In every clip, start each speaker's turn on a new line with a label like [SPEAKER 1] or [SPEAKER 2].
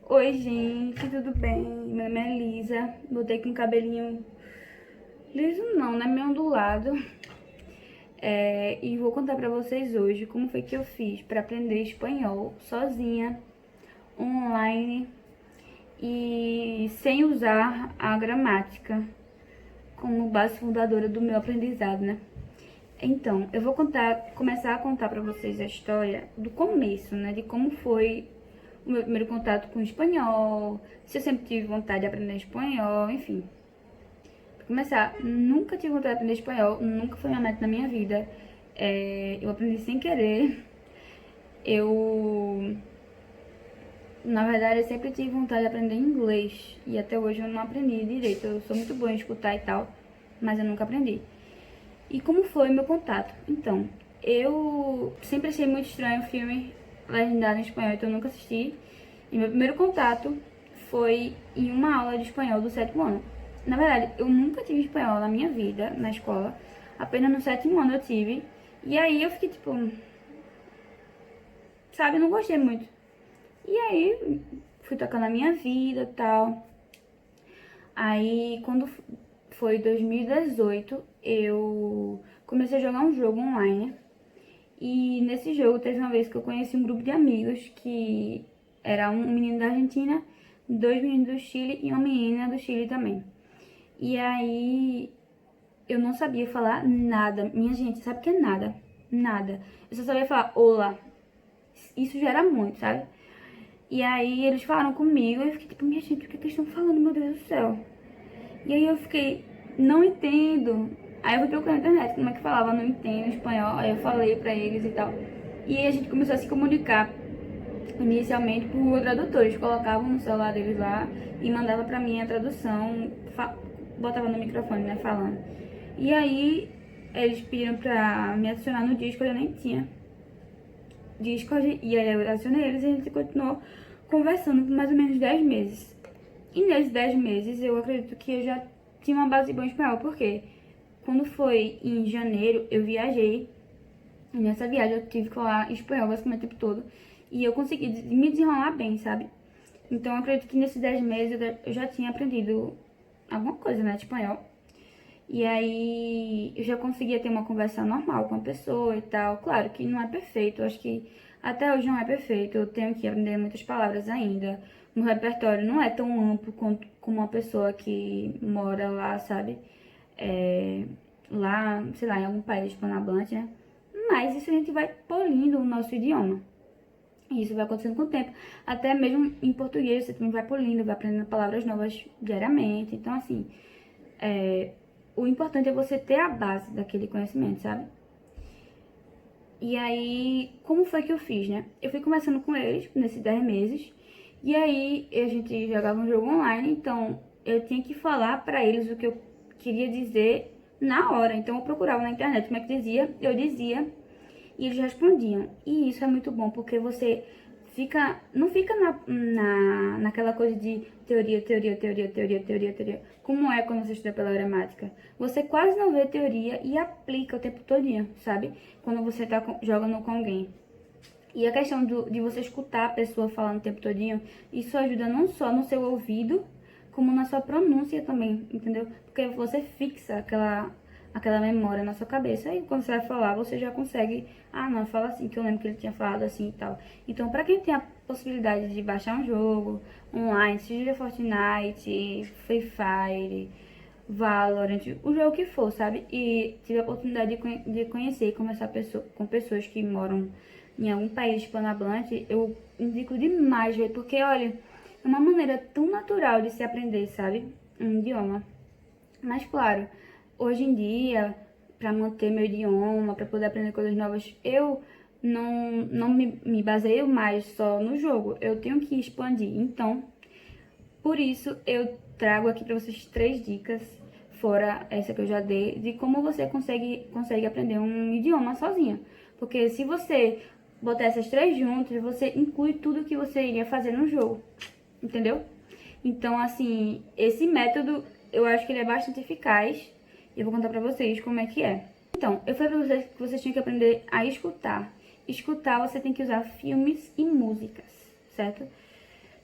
[SPEAKER 1] Oi, gente, tudo bem? Meu nome é Elisa. Botei com um cabelinho liso, não, né? Meio ondulado. E vou contar pra vocês hoje como foi que eu fiz pra aprender espanhol sozinha, online e sem usar a gramática como base fundadora do meu aprendizado, né? Então, eu vou começar a contar pra vocês a história do começo, né? De como foi o meu primeiro contato com o espanhol, se eu sempre tive vontade de aprender espanhol, enfim. Pra começar, nunca tive vontade de aprender espanhol, nunca foi minha meta na minha vida. Eu aprendi sem querer. Eu, na verdade, eu sempre tive vontade de aprender inglês e até hoje eu não aprendi direito. Eu sou muito boa em escutar e tal, mas eu nunca aprendi. E como foi meu contato? Então, eu sempre achei muito estranho o filme legendado em espanhol, então eu nunca assisti. E meu primeiro contato foi em uma aula de espanhol do sétimo ano. Na verdade, eu nunca tive espanhol na minha vida, na escola. Apenas no sétimo ano eu tive. E aí eu fiquei tipo, sabe, não gostei muito. E aí fui tocando a minha vida e tal. Aí quando foi 2018, eu comecei a jogar um jogo online. E nesse jogo teve uma vez que eu conheci um grupo de amigos que era um menino da Argentina, dois meninos do Chile e uma menina do Chile também. E aí eu não sabia falar nada. Minha gente, sabe o que é nada? Nada. Eu só sabia falar olá. Isso já era muito, sabe? E aí eles falaram comigo e eu fiquei tipo, minha gente, o que eles estão falando, meu Deus do céu? E aí eu fiquei, não entendo. Aí eu fui procurar na internet como é que falava, não entendo espanhol. Aí eu falei pra eles e tal. E a gente começou a se comunicar inicialmente por tradutores. Colocavam no celular deles lá e mandava pra mim a tradução, botava no microfone, né, falando. E aí eles pediram pra me adicionar no Discord, eu nem tinha Discord. E aí eu adicionei eles e a gente continuou conversando por mais ou menos 10 meses. E nesses 10 meses eu acredito que eu já tinha uma base boa em espanhol, porque quando foi em janeiro eu viajei. E nessa viagem eu tive que falar espanhol basicamente o tempo todo. E eu consegui me desenrolar bem, sabe? Então eu acredito que nesses 10 meses eu já tinha aprendido alguma coisa, né, de espanhol. E aí eu já conseguia ter uma conversa normal com a pessoa e tal. Claro que não é perfeito, eu acho que até hoje não é perfeito. Eu tenho que aprender muitas palavras ainda. O repertório não é tão amplo quanto como uma pessoa que mora lá, sabe? Lá, sei lá, em algum país hispanohablante, né? Mas isso a gente vai polindo o nosso idioma. E isso vai acontecendo com o tempo. Até mesmo em português você também vai polindo, vai aprendendo palavras novas diariamente. Então, assim, o importante é você ter a base daquele conhecimento, sabe? E aí, como foi que eu fiz, né? Eu fui conversando com eles nesses 10 meses. E aí, a gente jogava um jogo online. Então, eu tinha que falar pra eles o que eu queria dizer na hora. Então, eu procurava na internet como é que dizia. Eu dizia e eles respondiam. E isso é muito bom, porque você não fica naquela coisa de teoria, teoria, teoria, teoria, teoria, teoria, como é quando você estuda pela gramática. Você quase não vê teoria e aplica o tempo todo, sabe? Quando você tá jogando com alguém. E a questão de você escutar a pessoa falando o tempo todinho, isso ajuda não só no seu ouvido, como na sua pronúncia também, entendeu? Porque você fixa aquela memória na sua cabeça e quando você vai falar, você já consegue, ah, não, fala assim, que eu lembro que ele tinha falado assim e tal. Então, pra quem tem a possibilidade de baixar um jogo online, seja Fortnite, Free Fire, Valorant, o jogo que for, sabe? E tive a oportunidade de conhecer e conversar com pessoas que moram em algum país hispanohablante, eu indico demais, velho, porque, olha, é uma maneira tão natural de se aprender, sabe? Um idioma. Mas, claro, hoje em dia, para manter meu idioma, para poder aprender coisas novas, eu não me baseio mais só no jogo. Eu tenho que expandir. Então, por isso, eu trago aqui para vocês 3 dicas, fora essa que eu já dei, de como você consegue aprender um idioma sozinha. Porque se você botar essas 3 juntas, você inclui tudo que você iria fazer no jogo, entendeu? Então, assim, esse método, eu acho que ele é bastante eficaz. E eu vou contar pra vocês como é que é. Então, eu falei pra vocês que vocês tinham que aprender a escutar. Escutar, você tem que usar filmes e músicas, certo?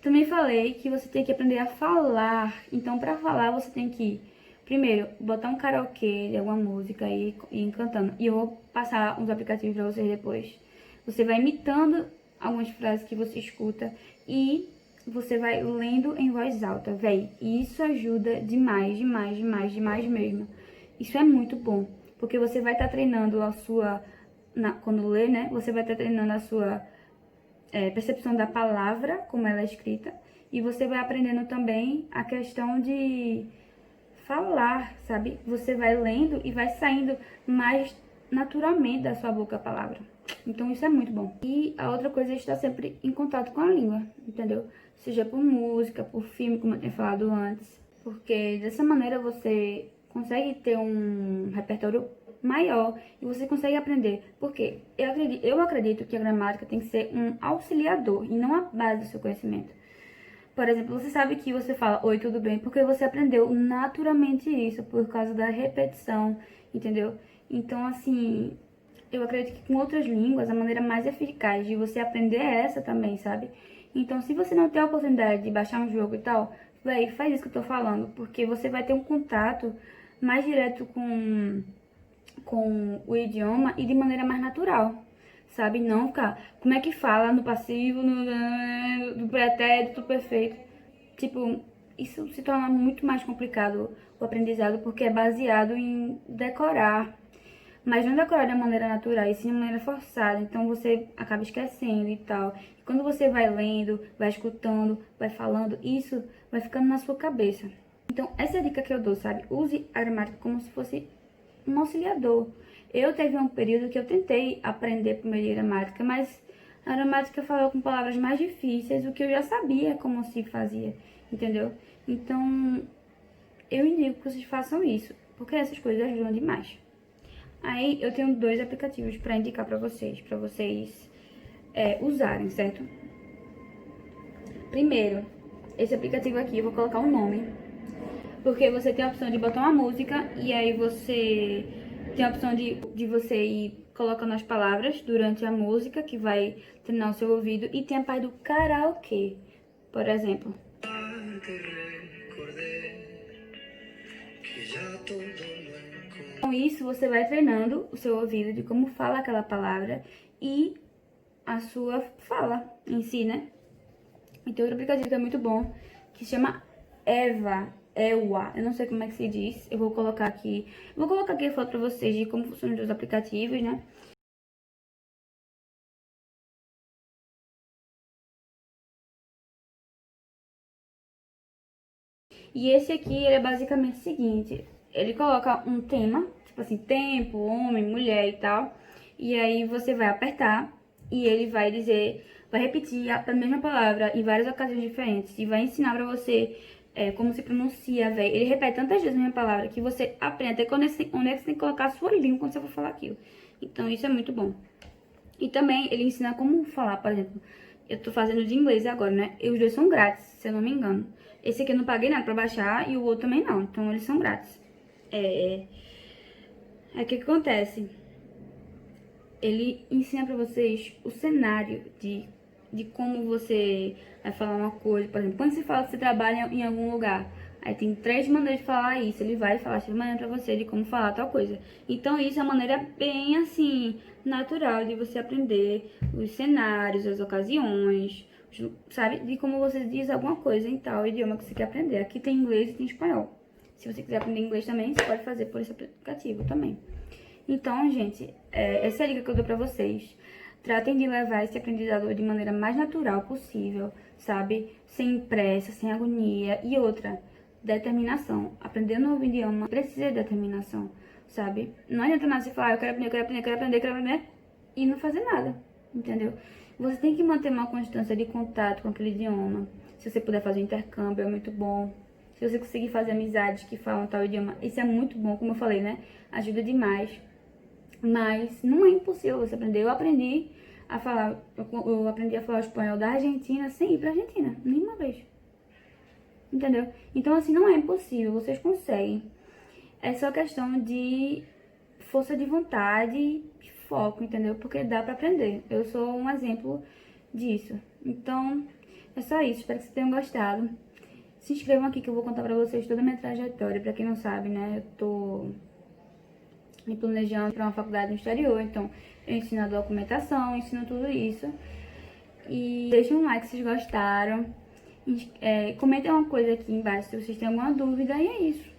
[SPEAKER 1] Também falei que você tem que aprender a falar. Então, para falar, você tem que, primeiro, botar um karaokê de alguma música e ir cantando. E eu vou passar uns aplicativos para vocês depois. Você vai imitando algumas frases que você escuta e você vai lendo em voz alta, véi. E isso ajuda demais, demais, demais, demais mesmo. Isso é muito bom, porque você vai estar treinando a sua... quando lê, né? Você vai estar treinando a sua percepção da palavra, como ela é escrita. E você vai aprendendo também a questão de falar, sabe? Você vai lendo e vai saindo mais naturalmente da sua boca a palavra. Então isso é muito bom. E a outra coisa é estar sempre em contato com a língua, entendeu? Seja por música, por filme, como eu tinha falado antes. Porque dessa maneira você consegue ter um repertório maior e você consegue aprender. Porque eu acredito que a gramática tem que ser um auxiliador e não a base do seu conhecimento. Por exemplo, você sabe que você fala oi, tudo bem, porque você aprendeu naturalmente isso, por causa da repetição, entendeu? Então, assim, eu acredito que com outras línguas, a maneira mais eficaz de você aprender é essa também, sabe? Então, se você não tem a oportunidade de baixar um jogo e tal, véi, faz isso que eu tô falando, porque você vai ter um contato mais direto com o idioma e de maneira mais natural, sabe? Não ficar, como é que fala no passivo, no pretérito perfeito. Tipo, isso se torna muito mais complicado o aprendizado porque é baseado em decorar. Mas não decorar de maneira natural, e sim de maneira forçada. Então você acaba esquecendo e tal. E quando você vai lendo, vai escutando, vai falando, isso vai ficando na sua cabeça. Então, essa é a dica que eu dou, sabe? Use a gramática como se fosse um auxiliador. Eu teve um período que eu tentei aprender primeiro gramática, mas a gramática falava com palavras mais difíceis, o que eu já sabia como se fazia, entendeu? Então, eu indico que vocês façam isso, porque essas coisas ajudam demais. Aí, eu tenho 2 aplicativos para indicar para vocês usarem, certo? Primeiro, esse aplicativo aqui, eu vou colocar um nome, porque você tem a opção de botar uma música e aí você tem a opção de você ir colocando as palavras durante a música, que vai treinar o seu ouvido, e tem a parte do karaokê, por exemplo. Com isso, você vai treinando o seu ouvido de como fala aquela palavra e a sua fala em si, né? E tem outro aplicativo que é muito bom, que se chama Ewa. Eu não sei como é que se diz. Eu vou colocar aqui a foto pra vocês de como funcionam os aplicativos, né? E esse aqui, ele é basicamente o seguinte. Ele coloca um tema, tipo assim, tempo, homem, mulher e tal. E aí você vai apertar e ele vai dizer, vai repetir a mesma palavra em várias ocasiões diferentes. E vai ensinar pra você como se pronuncia, velho. Ele repete tantas vezes a mesma palavra que você aprende até onde é que você tem que colocar a sua língua quando você for falar aquilo. Então isso é muito bom. E também ele ensina como falar, por exemplo, eu tô fazendo de inglês agora, né? E os dois são grátis, se eu não me engano. Esse aqui eu não paguei nada pra baixar e o outro também não, então eles são grátis. Aí o que acontece? Ele ensina pra vocês o cenário de como você vai falar uma coisa. Por exemplo, quando você fala que você trabalha em algum lugar, aí tem 3 maneiras de falar isso. Ele vai falar 3 maneiras pra você de como falar tal coisa. Então isso é uma maneira bem assim, natural de você aprender os cenários, as ocasiões, sabe? De como você diz alguma coisa em tal idioma que você quer aprender. Aqui tem inglês e tem espanhol. Se você quiser aprender inglês também, você pode fazer por esse aplicativo também. Então, gente, essa é a dica que eu dou pra vocês. Tratem de levar esse aprendizado de maneira mais natural possível, sabe? Sem pressa, sem agonia. E outra, determinação. Aprender um novo idioma precisa de determinação, sabe? Não adianta nada você falar, eu quero aprender, quero aprender, quero aprender, quero aprender, e não fazer nada, entendeu? Você tem que manter uma constância de contato com aquele idioma. Se você puder fazer um intercâmbio, é muito bom. Se você conseguir fazer amizades que falam tal idioma, isso é muito bom, como eu falei, né? Ajuda demais. Mas não é impossível você aprender. Eu aprendi a falar o espanhol da Argentina sem ir pra Argentina, nenhuma vez. Entendeu? Então, assim, não é impossível, vocês conseguem. É só questão de força de vontade e foco, entendeu? Porque dá pra aprender. Eu sou um exemplo disso. Então, É só isso, espero que vocês tenham gostado. Se inscrevam aqui que eu vou contar pra vocês toda a minha trajetória. Pra quem não sabe, né, eu tô me planejando para uma faculdade no exterior, então eu ensino a documentação, ensino tudo isso. E deixem um like se vocês gostaram. Comentem uma coisa aqui embaixo se vocês têm alguma dúvida, e é isso.